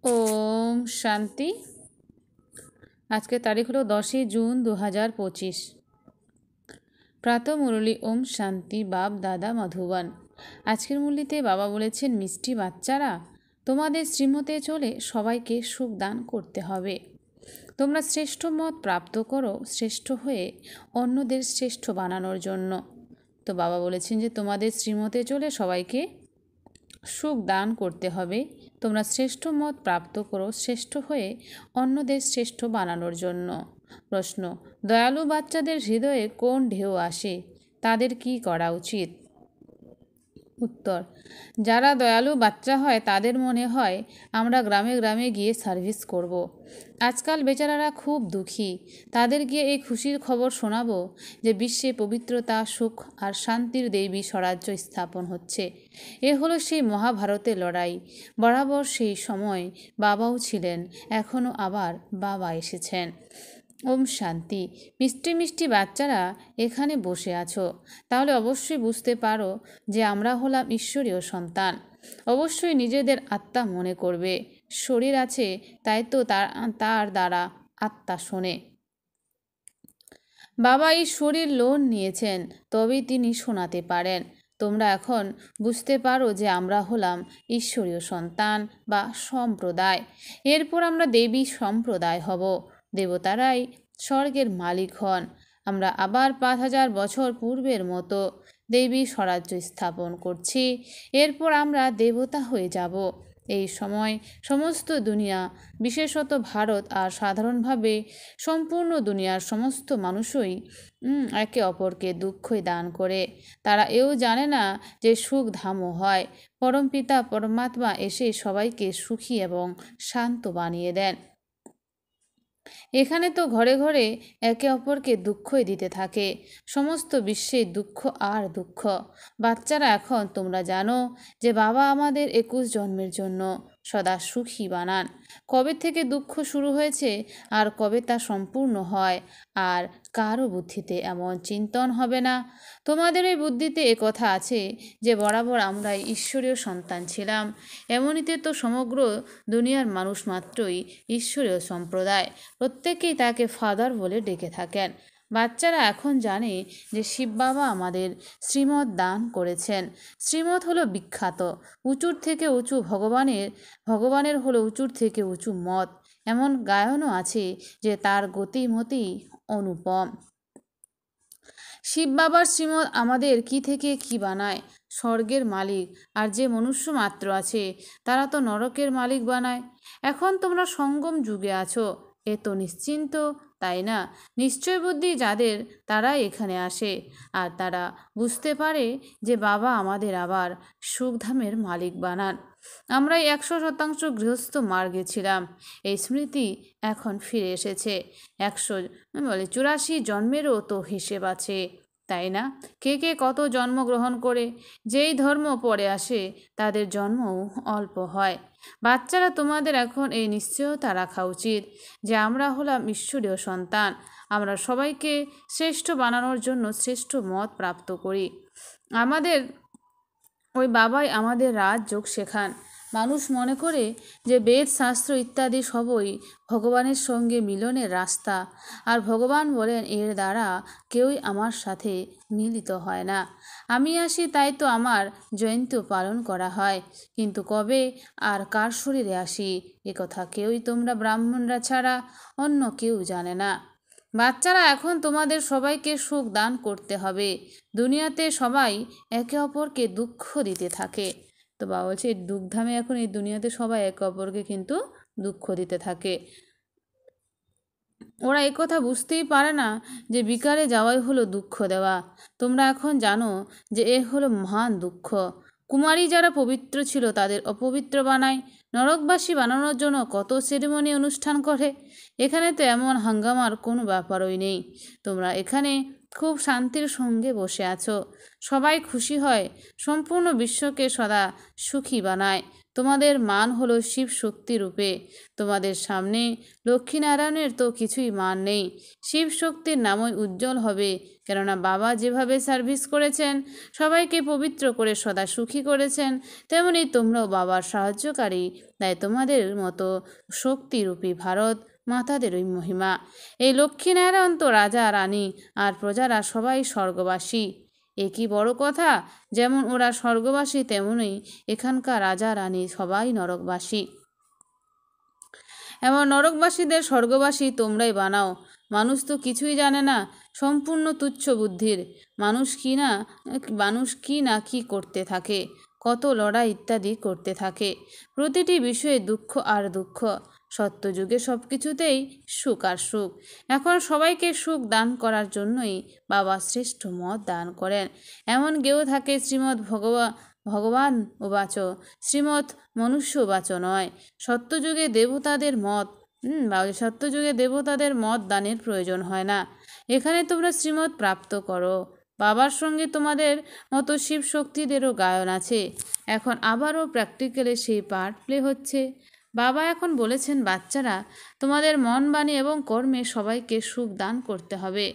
ওম শান্তি। আজকের তারিখ হলো 10ই জুন 2025। প্রাতঃ মুরলী ওম শান্তি বাপ দাদা মধুবন। আজকের মুরলীতে বাবা বলেছেন, মিষ্টি বাচ্চারা, তোমাদের শ্রীমতে চলে সবাইকে সুখ দান করতে হবে। তোমরা শ্রেষ্ঠ মত প্রাপ্ত করো শ্রেষ্ঠ হয়ে অন্যদের শ্রেষ্ঠ বানানোর জন্য। তো বাবা বলেছেন যে তোমাদের শ্রীমতে চলে সবাইকে সুখ দান করতে হবে। তোমরা শ্রেষ্ঠ মত প্রাপ্ত করো শ্রেষ্ঠ হয়ে অন্যদের শ্রেষ্ঠ বানানোর জন্য। প্রশ্ন: দয়ালু বাচ্চাদের হৃদয়ে কোন ঢেউ আসে, তাদের কি করা উচিত? উত্তর: যারা দয়ালু বাচ্চা হয় তাদের মনে হয় আমরা গ্রামে গ্রামে গিয়ে সার্ভিস করব। আজকাল বেচারারা খুব দুঃখী, তাদের গিয়ে এই খুশির খবর শোনাবো যে বিশ্বে পবিত্রতা, সুখ আর শান্তির দেবী স্বরাজ্য স্থাপন হচ্ছে। এ হলো সেই মহাভারতের লড়াই। বরাবর সেই সময় বাবাও ছিলেন, এখনও আবার বাবা এসেছেন। ওম শান্তি। মিষ্টি মিষ্টি বাচ্চারা এখানে বসে আছো, তাহলে অবশ্যই বুঝতে পারো যে আমরা হলাম ঈশ্বরীয় সন্তান। অবশ্যই নিজেদের আত্মা মনে করবে। শরীর আছে তাই তো তার দ্বারা আত্মা শোনে। বাবা এই শরীর লোন নিয়েছেন, তবেই তিনি শোনাতে পারেন। তোমরা এখন বুঝতে পারো যে আমরা হলাম ঈশ্বরীয় সন্তান বা সম্প্রদায়। এরপর আমরা দেবী সম্প্রদায় হব। দেবতারাই স্বর্গের মালিক হন। আমরা আবার 5000 বছর পূর্বের মতো দেবী স্বরাজ্য স্থাপন করছি। এরপর আমরা দেবতা হয়ে যাব। এই সময় সমস্ত দুনিয়া, বিশেষত ভারত আর সাধারণভাবে সম্পূর্ণ দুনিয়ার সমস্ত মানুষই একে অপরকে দুঃখই দান করে। তারা এও জানে না যে সুখ ধামও হয়। পরমপিতা পরমাত্মা এসে সবাইকে সুখী এবং শান্ত বানিয়ে দেন। এখানে তো ঘরে ঘরে একে অপরকে দুঃখই দিতে থাকে। সমস্ত বিশ্বে দুঃখ আর দুঃখ। বাচ্চারা, এখন তোমরা জানো যে বাবা আমাদের 21 জন্মের জন্য সদা সুখী বানান। কবে থেকে দুঃখ শুরু হয়েছে আর কবে তা সম্পূর্ণ হয়, আর কারও বুদ্ধিতে এমন চিন্তন হবে না। তোমাদের এই বুদ্ধিতে কথা আছে যে বরাবর আমরাই ঈশ্বরীয় সন্তান ছিলাম। এমনিতে তো সমগ্র দুনিয়ার মানুষ মাত্রই ঈশ্বরীয় সম্প্রদায়। প্রত্যেকেই তাকে ফাদার বলে ডেকে থাকেন। বাচ্চারা এখন জানে যে শিব বাবা আমাদের শ্রীমত দান করেছেন। শ্রীমত হলো বিখ্যাত, উঁচুর থেকে উঁচু ভগবানের হলো উঁচুর থেকে উঁচু মত। এমন গায়নও আছে যে তার গতিমতি অনুপম। শিব বাবার শ্রীমত আমাদের কি থেকে কি বানায়। স্বর্গের মালিক আর যে মনুষ্য মাত্র আছে তারা তো নরকের মালিক বানায়। এখন তোমরা সঙ্গম যুগে আছো, এ তো নিশ্চিন্ত, তাই না? নিশ্চয় বুদ্ধি যাদের, তারা এখানে আসে আর তারা বুঝতে পারে যে বাবা আমাদের আবার সুখধামের মালিক বানান। আমরা 100% গৃহস্থ মার্গে ছিলাম। এই স্মৃতি এখন ফিরে এসেছে। 184 জন্মেরও তো হিসেব আছে, তাই না? কে কে কত জন্মগ্রহণ করে যেই ধর্ম পরে আসে তাদের জন্মও অল্প হয়। বাচ্চারা, তোমাদের এখন এই নিশ্চয়তা রাখা উচিত যে আমরা হলাম ঈশ্বরীয় সন্তান। আমরা সবাইকে শ্রেষ্ঠ বানানোর জন্য শ্রেষ্ঠ মত প্রাপ্ত করি। আমাদের ওই বাবাই আমাদের রাজযোগ শেখান। মানুষ মনে করে যে বেদ, শাস্ত্র ইত্যাদি সবই ভগবানের সঙ্গে মিলনের রাস্তা, আর ভগবান বলেন এর দ্বারা কেউই আমার সাথে মিলিত হয় না। আমি আসি তাই তো আমার জয়ন্তী পালন করা হয়, কিন্তু কবে আর কার শরীরে আসি কথা কেউই, তোমরা ব্রাহ্মণরা ছাড়া অন্য কেউ জানে না। বাচ্চারা, এখন তোমাদের সবাইকে সুখ দান করতে হবে। দুনিয়াতে সবাই একে অপরকে দুঃখ দিতে থাকে। তো বাবা বলছে এই দুঃখধামে এখন এই দুনিয়াতে সবাই একে অপরকে কিন্তু দুঃখ দিতে থাকে। ওরা কথা বুঝতেই পারে না যে বিকারে যাওয়াই হলো দুঃখ দেওয়া। তোমরা এখন জানো যে এ হলো মহান দুঃখ। কুমারী যারা পবিত্র ছিল তাদের অপবিত্র বানায়। নরকবাসী বানানোর জন্য কত সেরেমনি অনুষ্ঠান করে। এখানে তো এমন হাঙ্গামার কোনো ব্যাপারই নেই। তোমরা এখানে খুব শান্তির সঙ্গে বসে আছো। সবাই খুশি হয়, সম্পূর্ণ বিশ্বকে সদা সুখী বানায়। তোমাদের মান হলো শিব শক্তি রূপে। তোমাদের সামনে লক্ষ্মীনারায়ণের তো কিছুই মান নেই। শিব শক্তির নামই উজ্জ্বল হবে, কেননা বাবা যেভাবে সার্ভিস করেছেন, সবাইকে পবিত্র করে সদা সুখী করেছেন, তেমনি তোমরাও বাবার সাহায্যকারী। তাই তোমাদের মতো শক্তিরূপী ভারত মাতাদেরই মহিমা। এই লক্ষ্মীনারায়ণ তো রাজা রানী, আর প্রজারা সবাই স্বর্গবাসী। এ কি বড় কথা! যেমন ওরা স্বর্গবাসী, তেমনই এখানকার রাজা রানী সবাই নরকবাসী। এমন নরকবাসীদের স্বর্গবাসী তোমরাই বানাও। মানুষ তো কিছুই জানে না, সম্পূর্ণ তুচ্ছ বুদ্ধির। মানুষ কি না কি করতে থাকে, কত লড়াই ইত্যাদি করতে থাকে। প্রতিটি বিষয়ে দুঃখ আর দুঃখ। সত্যযুগে সব কিছুতেই সুখ আর সুখ। এখন সবাইকে সুখ দান করার জন্যই বাবা শ্রেষ্ঠ মত দান করেন। এমন গেয়েও থাকে শ্রীমদ্ ভগবান উবাচ, শ্রীমৎ মনুষ্য উবাচ নয়। সত্যযুগে দেবতাদের মত দানের প্রয়োজন হয় না। এখানে তোমরা শ্রীমৎ প্রাপ্ত করো। বাবার সঙ্গে তোমাদের মতো শিব শক্তিদেরও গায়ন আছে। এখন আবারও প্র্যাকটিক্যালে সেই পার্ট প্লে হচ্ছে। বাবা এখন বলেছেন, বাচ্চারা, তোমাদের মন, বাণী এবং কর্মে সবাইকে সুখ দান করতে হবে।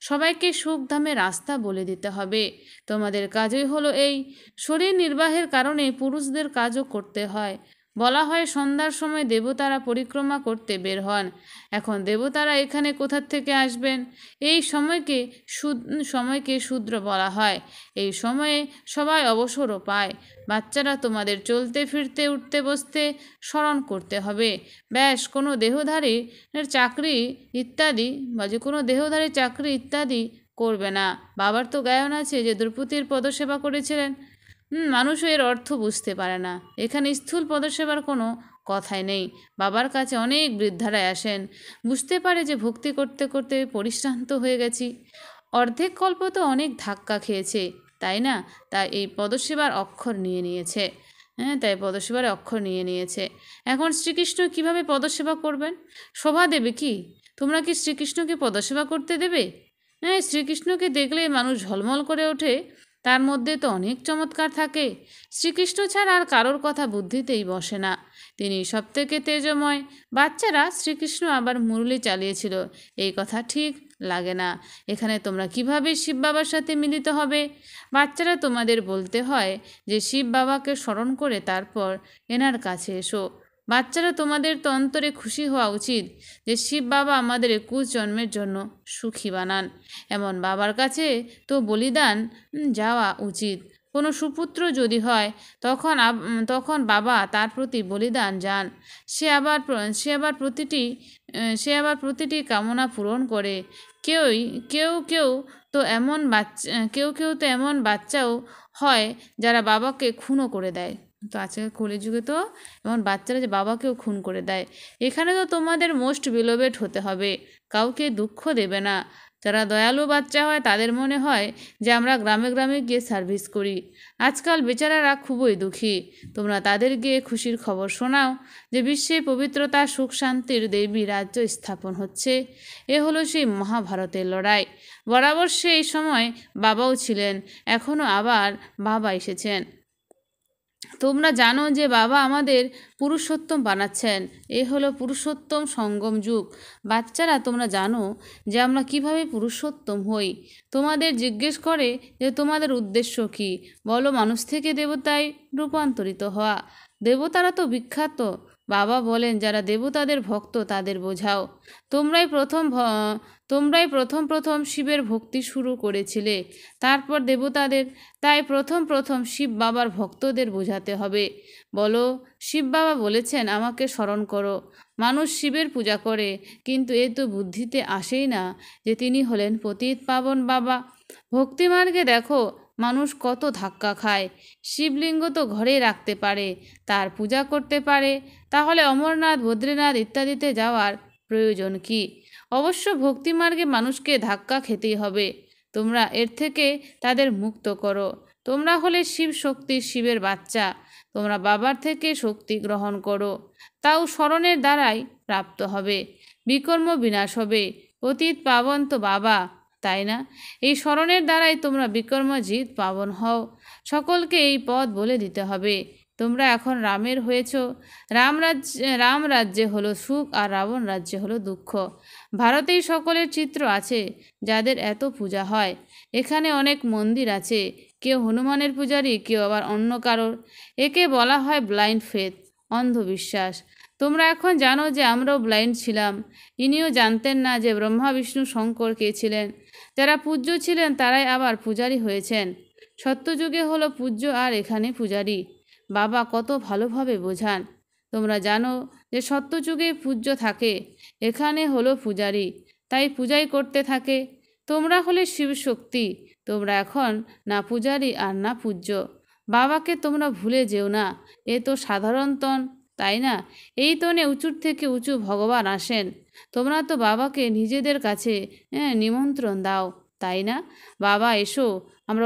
সবাইকে সুখধামে রাস্তা বলে দিতে হবে। তোমাদের কাজই হলো এই। শরীর নির্বাহের কারণে পুরুষদের কাজও করতে হয়। বলা হয় সন্ধ্যার সময় দেবতারা পরিক্রমা করতে বের হন। এখন দেবতারা এখানে কোথা থেকে আসবেন? এই সময়কে শূদ্র বলা হয়। এই সময়ে সবাই অবসরও পায়। বাচ্চারা, তোমাদের চলতে ফিরতে উঠতে বসতে স্মরণ করতে হবে। ব্যাস, কোনো দেহধারী চাকরি ইত্যাদি করবে না। বাবার তো গায়ন আছে যে দ্রৌপদীর পদসেবা করেছিলেন। মানুষও এর অর্থ বুঝতে পারে না। এখানে স্থূল পদসেবার কোনো কথাই নেই। বাবার কাছে অনেক বৃদ্ধারাই আসেন, বুঝতে পারে যে ভক্তি করতে করতে পরিশ্রান্ত হয়ে গেছি, অর্ধেক কল্প তো অনেক ধাক্কা খেয়েছে, তাই না? তাই এই পদসেবার অক্ষর নিয়ে নিয়েছে। এখন শ্রীকৃষ্ণ কিভাবে পদসেবা করবেন? শোভা দেবে কি? তোমরা কি শ্রীকৃষ্ণকে পদসেবা করতে দেবে? হ্যাঁ, শ্রীকৃষ্ণকে দেখলে মানুষ ঝলমল করে ওঠে। তার মধ্যে তো অনেক চমৎকার থাকে। শ্রীকৃষ্ণ ছাড়া আর কারোর কথা বুদ্ধিতেই বসে না। তিনি সবথেকে তেজময়। বাচ্চারা, শ্রীকৃষ্ণ আবার মুরলি চালিয়েছিল, এই কথা ঠিক লাগে না। এখানে তোমরা কিভাবে শিব বাবার সাথে মিলিত হবে? বাচ্চারা, তোমাদের বলতে হয় যে শিব বাবাকে স্মরণ করে তারপর এনার কাছে এসো। বাচ্চারা, তোমাদের তো অন্তরে খুশি হওয়া উচিত যে শিব বাবা আমাদের 21 জন্মের জন্য সুখী বানান। এমন বাবার কাছে তো বলিদান যাওয়া উচিত। কোনো সুপুত্র যদি হয়, তখন বাবা তার প্রতি বলিদান যান। সে আবার প্রতিটি কামনা পূরণ করে। কেউ কেউ তো এমন বাচ্চাও হয় যারা বাবাকে খুনও করে দেয়। তো আজকের কলিযুগে তো এমন বাচ্চারা যে বাবাকেও খুন করে দেয়। এখানে তো তোমাদের মোস্ট বিলোভেড হতে হবে। কাউকে দুঃখ দেবে না। যারা দয়ালু বাচ্চা হয় তাদের মনে হয় যে আমরা গ্রামে গ্রামে গিয়ে সার্ভিস করি। আজকাল বেচারারা খুবই দুঃখী। তোমরা তাদের গিয়ে খুশির খবর শোনাও যে বিশ্বে পবিত্রতা, সুখ, শান্তির দেবী রাজ্য স্থাপন হচ্ছে। এ হলো সেই মহাভারতের লড়াই। বরাবর সেই সময় বাবাও ছিলেন, এখনও আবার বাবা এসেছেন। তোমরা জানো যে বাবা আমাদের পুরুষোত্তম বানাচ্ছেন। এ হলো পুরুষোত্তম সঙ্গম যুগ। বাচ্চারা, তোমরা জানো যে আমরা কিভাবে পুরুষোত্তম হই। তোমাদের জিজ্ঞেস করে যে তোমাদের উদ্দেশ্য কি? বলো, মানুষ থেকে দেবতায় রূপান্তরিত হওয়া। দেবতারা তো বিখ্যাত। বাবা বলেন, যারা দেবতাদের ভক্ত তাদের বোঝাও। তোমরাই প্রথম শিবের ভক্তি শুরু করেছিলে, তারপর দেবতাদের। তাই প্রথম শিব বাবার ভক্তদের বোঝাতে হবে। বলো, শিব বাবা বলেছেন আমাকে স্মরণ করো। মানুষ শিবের পূজা করে, কিন্তু এ তো বুদ্ধিতে আসেই না যে তিনি হলেন পতিত পাবন বাবা। ভক্তিমার্গে দেখো মানুষ কত ধাক্কা খায়। শিবলিঙ্গ তো ঘরেই রাখতে পারে, তার পূজা করতে পারে, তাহলে অমরনাথ, বদ্রীনাথ ইত্যাদিতে যাওয়ার প্রয়োজন কি? অবশ্য ভক্তিমার্গে মানুষকে ধাক্কা খেতেই হবে। তোমরা এর থেকে তাদের মুক্ত করো। তোমরা হলে শিবের বাচ্চা। তোমরা বাবার থেকে শক্তি গ্রহণ করো, তাও স্মরণের দ্বারাই প্রাপ্ত হবে। বিকর্ম বিনাশ হবে। পতিত পাবন তো বাবা, তাই না? এই স্মরণের দ্বারাই তোমরা বিকর্মজিৎ পাবন হও। সকলকে এই পথ বলে দিতে হবে। তোমরা এখন রামের হয়েছ। রাম রাজ্যে হলো সুখ আর রাবণ রাজ্যে হলো দুঃখ। ভারতেই সকলের চিত্র আছে যাদের এত পূজা হয়। এখানে অনেক মন্দির আছে, কেউ হনুমানের পূজারী, কেউ আবার অন্য কারোর। একে বলা হয় ব্লাইন্ড ফেথ, অন্ধবিশ্বাস। তোমরা এখন জানো যে আমরাও ব্লাইন্ড ছিলাম। ইনিও জানতেন না যে ব্রহ্মা বিষ্ণু শঙ্কর কে ছিলেন। যারা পূজ্য ছিলেন তারাই আবার পূজারী হয়েছেন। সত্যযুগে হলো পূজ্য আর এখানে পূজারী। বাবা কত ভালোভাবে বোঝান। তোমরা জানো যে সত্যযুগে পূজ্য থাকে, এখানে হলো পূজারী, তাই পূজাই করতে থাকে। তোমরা হলে শিবশক্তি। তোমরা এখন না পূজারী আর না পূজ্য। বাবাকে তোমরা ভুলে যেও না। এ তো সাধারণ তন, তাই না? এই তনে উঁচুর থেকে উঁচু ভগবান আসেন। তোমরা তো বাবাকে নিজেদের কাছে নিমন্ত্রণ দাও, তাই না? বাবা এসো, আমরা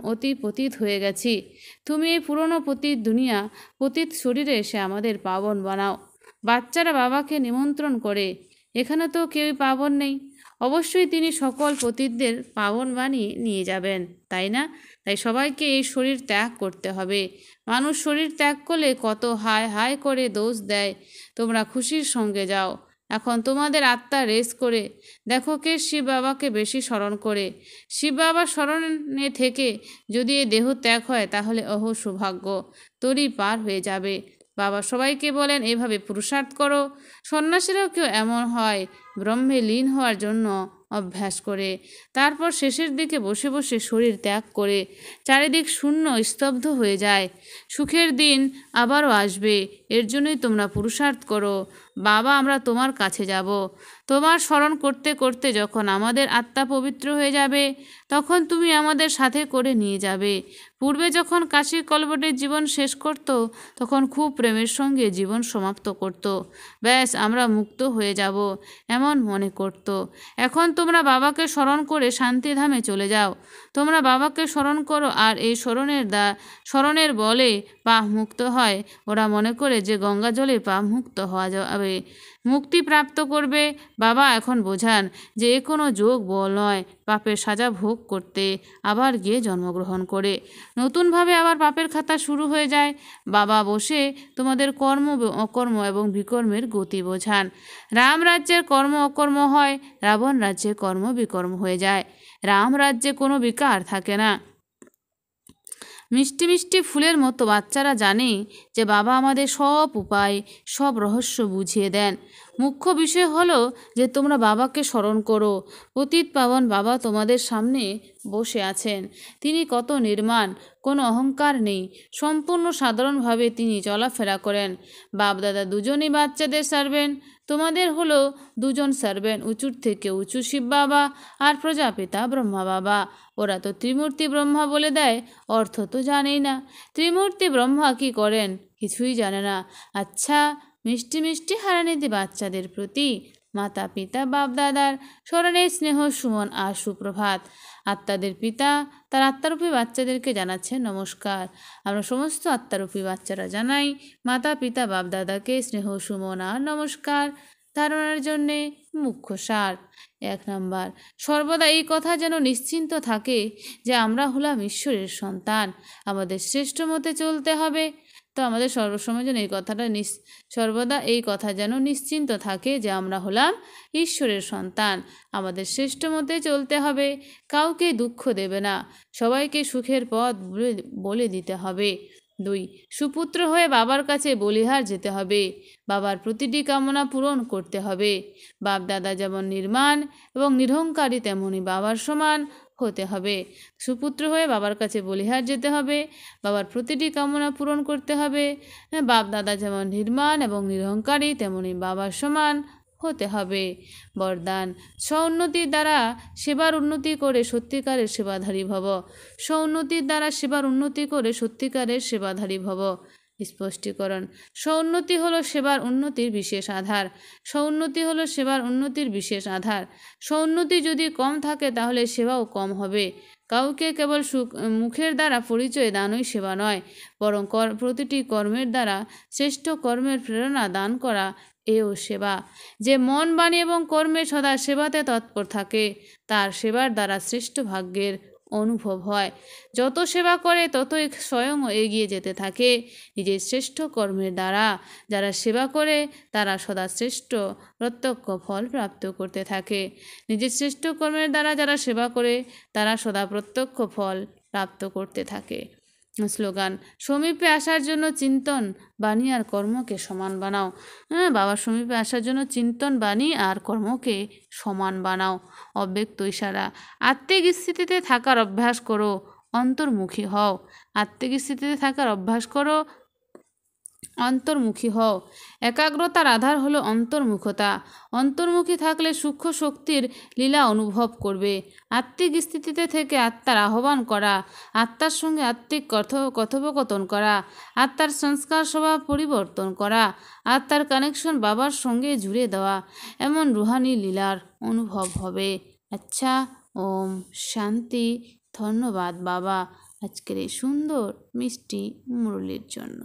অতি পতিত হয়ে গেছি। তুমি এই পুরনো পতিত দুনিয়া, পতিত শরীরে এসে আমাদের পাবন বানাও। বাচ্চারা বাবাকে নিমন্ত্রণ করে। এখানে তো কেউই পাবন নেই। অবশ্যই তিনি সকল পতিতদের পাবন বানিয়ে নিয়ে যাবেন, তাই না? তাই সবাইকে এই শরীর ত্যাগ করতে হবে। মানুষ শরীর ত্যাগ করলে কত হায় হায় করে দোষ দেয়। তোমরা খুশির সঙ্গে যাও। এখন তোমাদের আত্মা রেস করে দেখো কে শিব বাবাকে বেশি স্মরণ করে। শিব বাবার স্মরণে থেকে যদি এই দেহ ত্যাগ হয় তাহলে সৌভাগ্য তোরই পার হয়ে যাবে। বাবা সবাইকে বলেন এভাবে পুরুষার্থ করো। সন্ন্যাসীরাও কেউ এমন হয়, ব্রহ্মে লীন হওয়ার জন্য অভ্যাস করে, তারপর শেষের দিকে বসে বসে শরীর ত্যাগ করে চারিদিক শূন্য স্তব্ধ হয়ে যায়। সুখের দিন আবারও আসবে, এর জন্যই তোমরা পুরুষার্থ করো। বাবা আমরা তোমার কাছে যাব। তোমার স্মরণ করতে করতে যখন আমাদের আত্মা পবিত্র হয়ে যাবে তখন তুমি আমাদের সাথে করে নিয়ে যাবে। পূর্বে যখন কাশীর কলবটের জীবন শেষ করত তখন খুব প্রেমের সঙ্গে জীবন সমাপ্ত করত। ব্যাস আমরা মুক্ত হয়ে যাব এমন মনে করত। এখন তোমরা বাবাকে স্মরণ করে শান্তিধামে চলে যাও। তোমরা বাবাকে স্মরণ করো আর এই স্মরণের বলে পাপ মুক্ত হয়। ওরা মনে করে যে গঙ্গা জলে পাপ মুক্ত হওয়া যাবে, মুক্তি প্রাপ্ত করবে। বাবা এখন বোঝান যে এ কোনো যোগ বল নয়, পাপের সাজা ভোগ করতে আবার গিয়ে জন্মগ্রহণ করে নতুনভাবে আবার পাপের খাতা শুরু হয়ে যায়। বাবা বসে তোমাদের কর্ম অকর্ম এবং বিকর্মের গতি বোঝান। রাম রাজ্যের কর্ম অকর্ম হয়, রাবণ রাজ্যে কর্ম বিকর্ম হয়ে যায়। রাম রাজ্যে কোনো বিকার থাকে না। মিষ্টি মিষ্টি ফুলের মতো বাচ্চারা জানে যে বাবা আমাদের সব উপায়, সব রহস্য বুঝিয়ে দেন। মুখ্য বিষয় হলো যে তোমরা বাবাকে স্মরণ করো। পতিত পাবন বাবা তোমাদের সামনে বসে আছেন। তিনি কত নির্মাণ, কোনো অহংকার নেই, সম্পূর্ণ সাধারণভাবে তিনি চলাফেরা করেন। বাপদাদা দুজনই বাচ্চাদের সার্ভেন্ট। তোমাদের হলো দুজন সার্ভেন্ট, উঁচুর থেকে উঁচু শিব বাবা আর প্রজাপিতা ব্রহ্মা বাবা। ওরা তো ত্রিমূর্তি ব্রহ্মা বলে দেয়, অর্থ তো জানেই না। ত্রিমূর্তি ব্রহ্মা কি করেন কিছুই জানে না। আচ্ছা, মিষ্টি মিষ্টি হারানিধি বাচ্চাদের প্রতি মাতা পিতা বাপ দাদার স্মরণে স্নেহ সুমন আর সুপ্রভাত। আত্মাদের পিতা তার আত্মারূপী বাচ্চাদেরকে জানাচ্ছে নমস্কার। আমরা সমস্ত আত্মারূপী বাচ্চারা জানাই মাতা পিতা বাপ দাদাকে স্নেহ সুমন আর নমস্কার। ধারণার জন্যে মুখ্য সার: 1 নাম্বার, সর্বদা এই কথা যেন নিশ্চিন্ত থাকে যে আমরা হলাম ঈশ্বরের সন্তান, আমাদের শ্রেষ্ঠ মতে চলতে হবে। তো আমাদের সর্বসময় যেন এই কথাটা সর্বদা এই কথা যেন নিশ্চিন্ত থাকে যে আমরা হলাম ঈশ্বরের সন্তান, আমাদের শ্রেষ্ঠ মতে চলতে হবে, কাউকে দুঃখ দেবে না, সবাইকে সুখের পথ বলে দিতে হবে। 2, সুপুত্র হয়ে বাবার কাছে বলিহার যেতে হবে, বাবার প্রতিটি কামনা পূরণ করতে হবে। বাপ দাদা যেমন নির্মাণ এবং নিরহংকারী তেমনি বাবার সমান হতে হবে। সুপুত্র হয়ে বাবার কাছে বলিহার যেতে হবে, বাবার প্রতিটি কামনা পূরণ করতে হবে। বাপ দাদা যেমন নির্মাণ এবং নিরহংকারী তেমনি বাবার সমান হতে হবে। বরদান: স্বউন্নতির দ্বারা সেবার উন্নতি করে সত্যিকারের সেবাধারী ভব। স্বউন্নতির দ্বারা সেবার উন্নতি করে সত্যিকারের সেবাধারী ভব। স্পষ্টীকরণ: স্বউন্নতি হলো সেবার উন্নতির বিশেষ আধার। স্বউন্নতি হলো সেবার উন্নতির বিশেষ আধার। স্বউন্নতি যদি কম থাকে তাহলে সেবাও কম হবে। কাউকে কেবল মুখের দ্বারা পরিচয় দানই সেবা নয়, বরং প্রতিটি কর্মের দ্বারা শ্রেষ্ঠ কর্মের প্রেরণা দান করা এও সেবা। যে মন বাণী এবং কর্মে সদা সেবাতে তৎপর থাকে তার সেবার দ্বারা শ্রেষ্ঠ ভাগ্যের অনুভব হয়। যত সেবা করে ততই স্বয়ং এগিয়ে যেতে থাকে নিজের শ্রেষ্ঠ কর্মের দ্বারা। যারা সেবা করে তারা সদা শ্রেষ্ঠ প্রত্যক্ষ ফল প্রাপ্ত করতে থাকে। নিজের শ্রেষ্ঠ কর্মের দ্বারা যারা সেবা করে তারা সদা প্রত্যক্ষ ফল প্রাপ্ত করতে থাকে। স্লোগান: সমীপে আসার জন্য চিন্তন বাণী আর কর্মকে সমান বানাও। বাবার সমীপে আসার জন্য চিন্তন বাণী আর কর্মকে সমান বানাও। অব্যক্ত ইশারা: আত্মিক স্থিতিতে থাকার অভ্যাস করো, অন্তর্মুখী হও। আত্মিক স্থিতিতে থাকার অভ্যাস করো, অন্তর্মুখী হও। একাগ্রতার আধার হলো অন্তর্মুখতা। অন্তর্মুখী থাকলে সূক্ষ্ম শক্তির লীলা অনুভব করবে। আত্মিক স্থিতিতে থেকে আত্মার আহ্বান করা, আত্মার সঙ্গে আত্মিক কথোপকথন করা, আত্মার সংস্কার স্বভাব পরিবর্তন করা, আত্মার কানেকশন বাবার সঙ্গে জুড়ে দেওয়া, এমন রুহানি লীলার অনুভব হবে। আচ্ছা, ওম শান্তি। ধন্যবাদ বাবা আজকের এই সুন্দর মিষ্টি মুরলির জন্য।